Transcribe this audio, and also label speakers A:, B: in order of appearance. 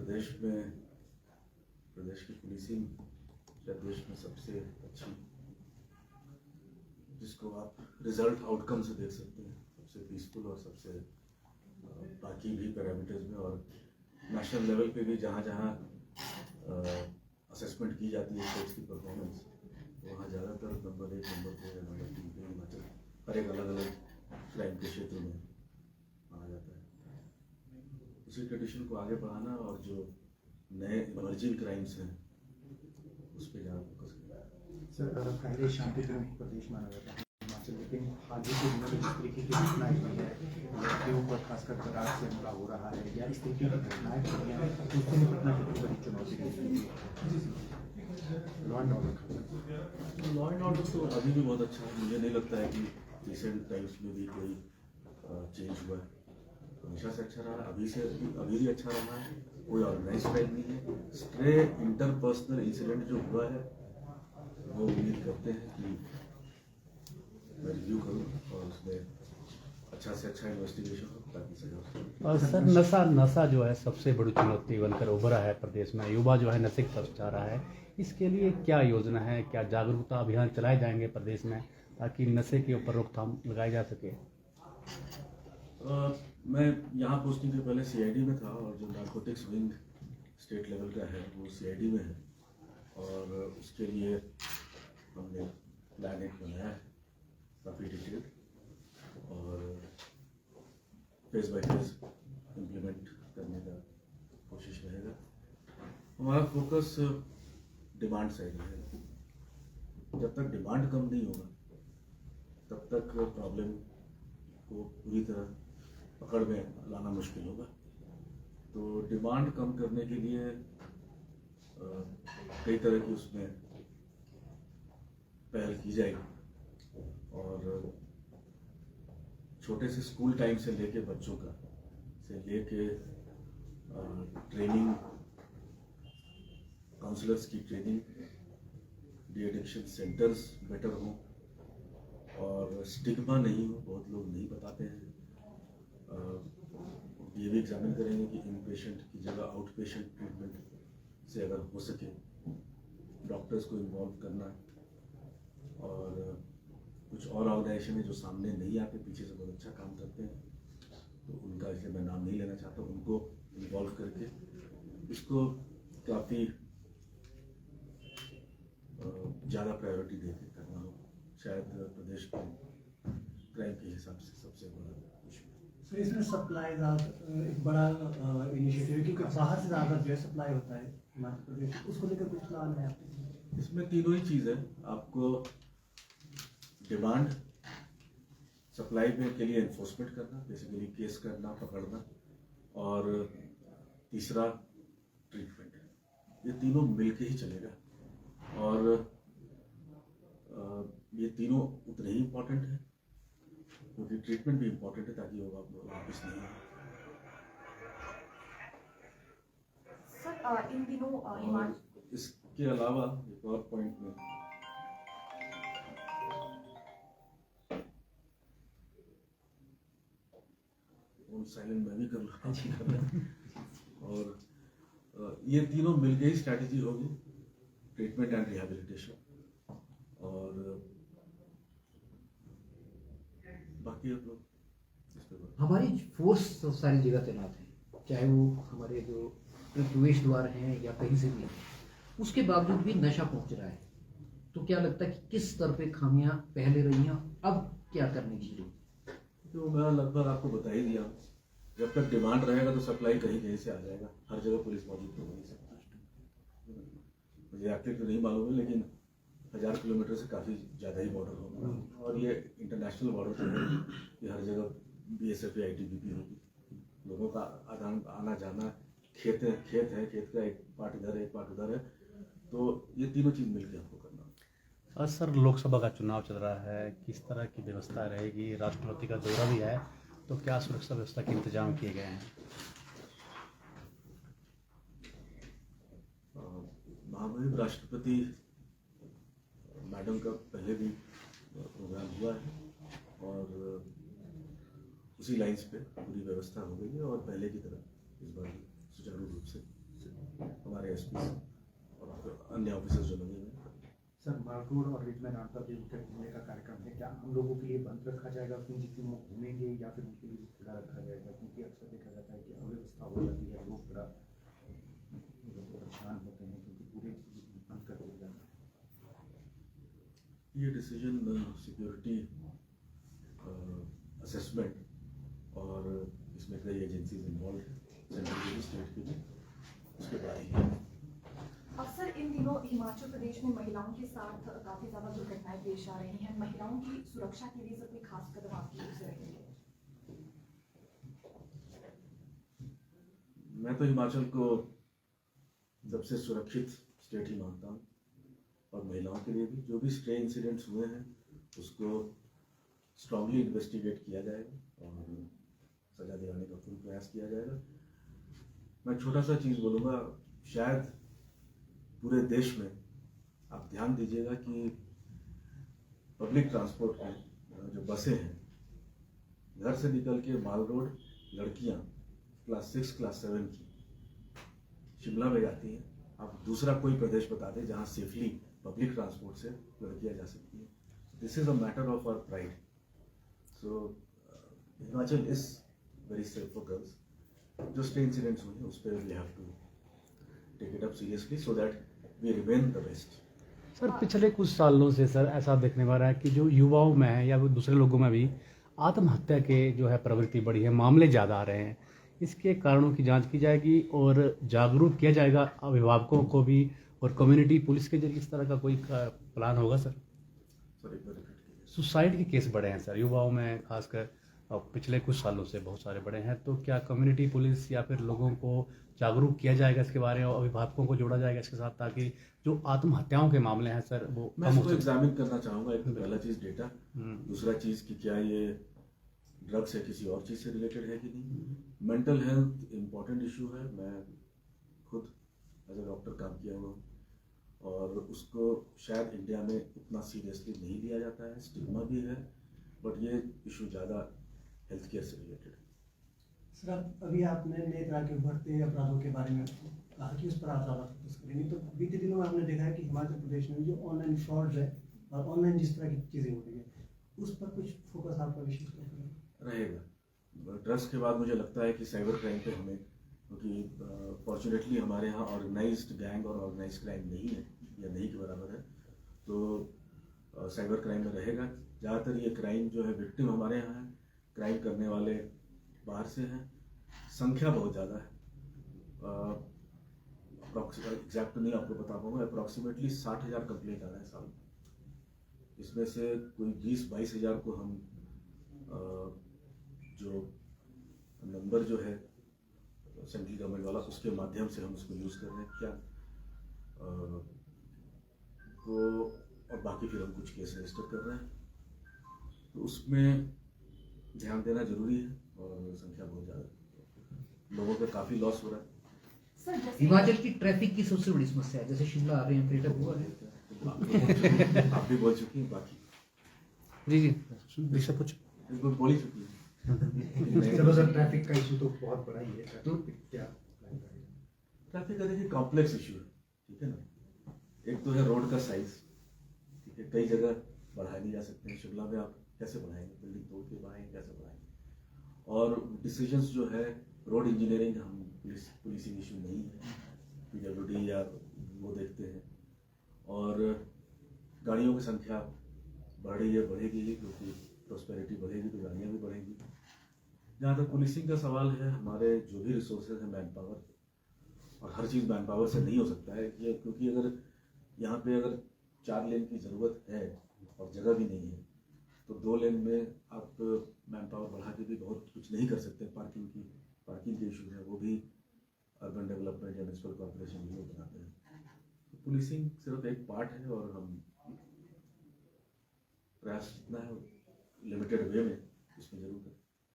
A: प्रदेश की पुलिसिंग शायद देश में सबसे अच्छी, जिसको आप रिजल्ट आउटकम से देख सकते हैं, सबसे पीसफुल और सबसे बाकी भी पैरामीटर्स में और नेशनल लेवल पे भी जहाँ जहाँ असेसमेंट की जाती है स्टेट्स की परफॉर्मेंस, वहाँ ज़्यादातर नंबर 1, नंबर 2 या नंबर 3 पे हिमाचल हर एक अलग अलग क्राइम के क्षेत्र में माना जाता है। उसी ट्रेडिशन को आगे बढ़ाना और जो नए इमर्जिंग क्राइम्स हैं उस पर ज़्यादा फोकस किया।
B: सर, पहले शांतिपूर्ण प्रदेश माना जाता है हिमाचल, लेकिन हाल ही के दिनों में जिस तरीके की घटनाएं हुई है लड़कियों पर खासकर बरात से हमला हो रहा है या इस तरीके की घटनाएं हो रही हैं, उससे निपटना कितनी बड़ी चुनौती है law and order?
A: Law and order तो अभी भी बहुत अच्छा है। मुझे नहीं लगता है कि रिसेंट टाइम्स में भी कोई चेंज हुआ है। हमेशा से अच्छा रहा, अभी भी अच्छा रहा है। कोई ऑर्गेनाइज क्राइम नहीं है। स्ट्रे इंटरपर्सनल इंसिडेंट जो हुआ है वो उम्मीद करते हैं कि मैं रिव्यू करूँ और उसमें अच्छा से अच्छा इन्वेस्टिगेशन हो ताकि सजा हो।
C: और सर नशा जो है सबसे बड़ी चुनौती बनकर उभरा है प्रदेश में। युवा जो है नशे की तरफ जा रहा है, इसके लिए क्या योजना है? क्या जागरूकता अभियान चलाए जाएंगे प्रदेश में ताकि नशे के ऊपर रोकथाम लगाई जा सके?
A: मैं यहाँ पोस्टिंग के पहले सीआईडी में था और जो नारकोटिक्स विंग स्टेट लेवल का है वो सीआईडी में है और उसके लिए हमने प्लान एक बनाया है काफ़ी डिटेल्ड और फेज बाय फेज इम्प्लीमेंट करने का कोशिश रहेगा। हमारा फोकस डिमांड साइड रहेगा। जब तक डिमांड कम नहीं होगा तब तक प्रॉब्लम को पूरी तरह पकड़ में लाना मुश्किल होगा। तो डिमांड कम करने के लिए कई तरह की उसमें पहल की जाएगी और छोटे से स्कूल टाइम से लेके बच्चों का से लेके ट्रेनिंग, काउंसलर्स की training, de addiction centres better हों और स्टिग्मा नहीं हो। बहुत लोग नहीं बताते हैं। ये भी एग्जामिन करेंगे कि इन पेशेंट की जगह आउट पेशेंट ट्रीटमेंट से अगर हो सके डॉक्टर्स को इन्वॉल्व करना और कुछ और ऑर्गेनाइजेशन है जो सामने नहीं आते, पीछे से बहुत अच्छा काम करते हैं, तो उनका इसलिए मैं नाम नहीं लेना चाहता, उनको इन्वॉल्व करके इसको काफ़ी ज़्यादा प्रायोरिटी देके करना हो। शायद प्रदेश के क्राइम के हिसाब से सबसे बड़ा इशू।
B: सो इसमें सप्लाई एक बड़ा इनिशिएटिव है क्योंकि बाहर से ज़्यादा जो है सप्लाई होता है हिमाचल प्रदेश, उसको लेकर कुछ प्लान है आपके?
A: इसमें तीनों ही चीज़ है। आपको डिमांड सप्लाई में के लिए एनफोर्समेंट करना, बेसिकली केस करना, पकड़ना, और तीसरा ट्रीटमेंट। ये तीनों मिलके ही चलेगा और ये तीनों उतने ही इम्पोर्टेंट है क्योंकि ट्रीटमेंट भी इम्पोर्टेंट है ताकि वो वापस नहीं आए।
D: सर इन दिनों
A: इसके अलावा एक और पॉइंट में साइलेंट मैं भी कर रहा और ये तीनों मिलके ही स्ट्रैटेजी होगी, ट्रीटमेंट एंड रिहैबिलिटेशन। और बाकी आप लोग
E: हमारी फोर्स सारी जगह तैनात है, चाहे वो हमारे जो प्रवेश द्वार हैं या कहीं से भी, उसके बावजूद भी नशा पहुंच रहा है। तो क्या लगता है कि किस स्तर पे खामियां पहले रही हैं, अब क्या करने की जरूरत?
A: तो मैं लगभग आपको बता ही दिया, जब तक डिमांड रहेगा तो सप्लाई कहीं कहीं से आ जाएगा। हर जगह पुलिस मौजूद तो हो नहीं सकता। मुझे एक्चुअली तो नहीं मालूम है लेकिन 1000 किलोमीटर से काफ़ी ज़्यादा ही बॉर्डर होगा और ये इंटरनेशनल बॉर्डर तो है कि हर जगह BSF या ITBP होगी। लोगों का आना जाना, खेत है, खेत का एक पार्ट इधर है, एक पार्ट उधर है, तो ये तीनों चीज़ मिलकर हमको करना।
C: और सर लोकसभा का चुनाव चल रहा है, किस तरह की व्यवस्था रहेगी? राष्ट्रपति का दौरा भी है, तो क्या सुरक्षा व्यवस्था के इंतजाम किए गए हैं?
A: महामहिम राष्ट्रपति मैडम का पहले भी प्रोग्राम हुआ है और उसी लाइन्स पे पूरी व्यवस्था हो गई है और पहले की तरह इस बार सुचारू रूप से हमारे एसपी और अन्य ऑफिसर्स जो लगे हुए हैं।
B: सर माल रोड और रिज में अंतर्विकेट घूमने का कार्यक्रम है, क्या हम लोगों के लिए बंद रखा जाएगा अपनी जितनी वो घूमेंगे, या फिर उनके लिए खुला रखा जाएगा? क्योंकि अक्सर देखा जाता है कि अव्यवस्था हो जाती है, लोग बड़ा परेशान होते हैं क्योंकि पूरे बंद कर दिया जाता है।
A: ये डिसीजन सिक्योरिटी असेसमेंट और इसमें कई एजेंसीज इन्वॉल्व हैं, सेंट्रल की भी स्टेट की भी, उसके बाद ही है।
D: सर इन दिनों हिमाचल प्रदेश में महिलाओं के साथ काफी ज्यादा दुर्घटनाएं पेश आ रही हैं। महिलाओं की सुरक्षा के लिए कोई खास कदम आपकी ओर से रहेंगे?
A: मैं तो हिमाचल को सबसे सुरक्षित स्टेट ही मानता हूँ, और महिलाओं के लिए भी जो भी स्ट्रे इंसिडेंट्स हुए हैं उसको स्ट्रांगली इन्वेस्टिगेट किया जाएगा और सजा दिलाने का पूरा प्रयास किया जाएगा। मैं छोटा सा चीज़ बोलूँगा, शायद पूरे देश में आप ध्यान दीजिएगा कि पब्लिक ट्रांसपोर्ट में जो बसें हैं, घर से निकल के माल रोड लड़कियां क्लास 6 क्लास 7 की शिमला में जाती हैं। आप दूसरा कोई प्रदेश बता दें जहां सेफली पब्लिक ट्रांसपोर्ट से लड़कियां जा सकती हैं। This is a matter of our pride. So Himachal is very safe for girls. जो स्टे इंसिडेंट्स हुए हैं उस पर we have to take it up seriously so that we remain the best.
C: Sir पिछले कुछ सालों से सर ऐसा देखने में आ रहा है कि जो युवाओं में है या दूसरे लोगों में भी आत्महत्या के जो है प्रवृत्ति बढ़ी है, मामले ज़्यादा आ रहे हैं। इसके कारणों की जांच की जाएगी और जागरूक किया जाएगा अभिभावकों को भी, और कम्युनिटी पुलिस के जरिए इस तरह का कोई प्लान होगा सर? सुसाइड के केस बढ़े हैं सर युवाओं में, खासकर पिछले कुछ सालों से बहुत सारे बढ़े हैं। तो क्या कम्युनिटी पुलिस या फिर लोगों को जागरूक किया जाएगा इसके बारे में, और अभिभावकों को जोड़ा जाएगा इसके साथ, ताकि जो आत्महत्याओं के मामले हैं सर वो
A: मैं इसको एग्जामिन करना चाहूँगा। एक तो पहला चीज़ डेटा, दूसरा चीज़ कि क्या ये ड्रग्स है किसी और चीज़ से रिलेटेड है कि नहीं। मेंटल हेल्थ इम्पॉर्टेंट इशू है। मैं खुद एज ए डॉक्टर काम किया हुआ हूँ और उसको शायद इंडिया में इतना सीरियसली नहीं लिया जाता है, स्टिग्मा भी है, बट ये इशू ज़्यादा हेल्थ केयर से रिलेटेड है।
F: सर अभी आपने नए तरह के उभरते अपराधों के बारे में कहा कि उस पर आप ज़्यादा फोकस करेंगे, तो बीते दिनों में हमने देखा है कि हिमाचल प्रदेश में जो ऑनलाइन फ्रॉड्स है और ऑनलाइन जिस तरह की चीज़ें हो रही है उस पर कुछ फोकस आपका विशेष तौर पर
A: रहेगा। ड्रग्स के बाद मुझे लगता है कि साइबर क्राइम पे हमें, क्योंकि फॉर्चुनेटली हमारे यहाँ ऑर्गेनाइज्ड गैंग और ऑर्गेनाइज्ड क्राइम नहीं है या नहीं के बराबर है, तो साइबर क्राइम में रहेगा। ज़्यादातर ये क्राइम जो है विक्टिम हमारे यहाँ है, क्राइम करने वाले बाहर से हैं, संख्या बहुत ज़्यादा है। एग्जैक्ट तो नहीं आपको बता पाऊँगा, अप्रॉक्सीमेटली 60,000 कंप्लेंट आ रहा है साल में। इसमें से कोई 20-22 हज़ार को हम जो नंबर जो है सेंट्रल गवर्नमेंट वाला उसके माध्यम से हम उसको यूज़ कर रहे हैं क्या, तो और बाकी फिर हम कुछ केस रजिस्टर कर रहे हैं, तो उसमें ध्यान देना जरूरी है। और संख्या बहुत ज़्यादा है, लोगों का काफ़ी लॉस हो रहा है।
D: सर जैसे
E: हिमाचल की ट्रैफिक की सबसे बड़ी समस्या है, जैसे शिमला आ रहे हैं पर्यटक हुआ है,
A: आप भी बोल चुकी हैं, बाकी
C: जी दिशा पूछ
A: बिल्कुल बोल ही चुकी है।
B: चलो सर, ट्रैफिक का इशू तो बहुत बड़ा ही है, ट्रैफिक क्या
A: ट्रैफिक का देखिए कॉम्प्लेक्स इशू है, ठीक है ना। एक तो है रोड का साइज, ठीक है, कई जगह बढ़ाए नहीं जा सकते हैं। शिमला में आप कैसे बढ़ाएंगे, बिल्डिंग तोड़ के बढ़ाएंगे, कैसे बढ़ाएंगे। और डिसीजंस जो है रोड इंजीनियरिंग, हम पुलिसिंग इशू नहीं है, PWD या वो देखते हैं। और गाड़ियों की संख्या बढ़ रही है, बढ़ेगी, क्योंकि प्रॉस्पेरिटी बढ़ेगी तो गाड़ियाँ भी बढ़ेंगी। जहाँ तक पुलिसिंग का सवाल है, हमारे जो भी रिसोर्सेज हैं मैन पावर, और हर चीज़ मैन पावर से नहीं हो सकता है ये, क्योंकि अगर यहाँ पे अगर 4 लेन की ज़रूरत है और जगह भी नहीं है, तो 2 लेन में आप मैन पावर बढ़ा के भी बहुत कुछ नहीं कर सकते। पार्किंग के इशू है, वो भी अर्बन डेवलपमेंट या म्यूनसिपल कॉर्पोरेशन भी लोग बनाते हैं। तो पुलिसिंग सिर्फ एक पार्ट है, और हम प्रयास जितना है लिमिटेड वे में इसमें जरूर करते हैं।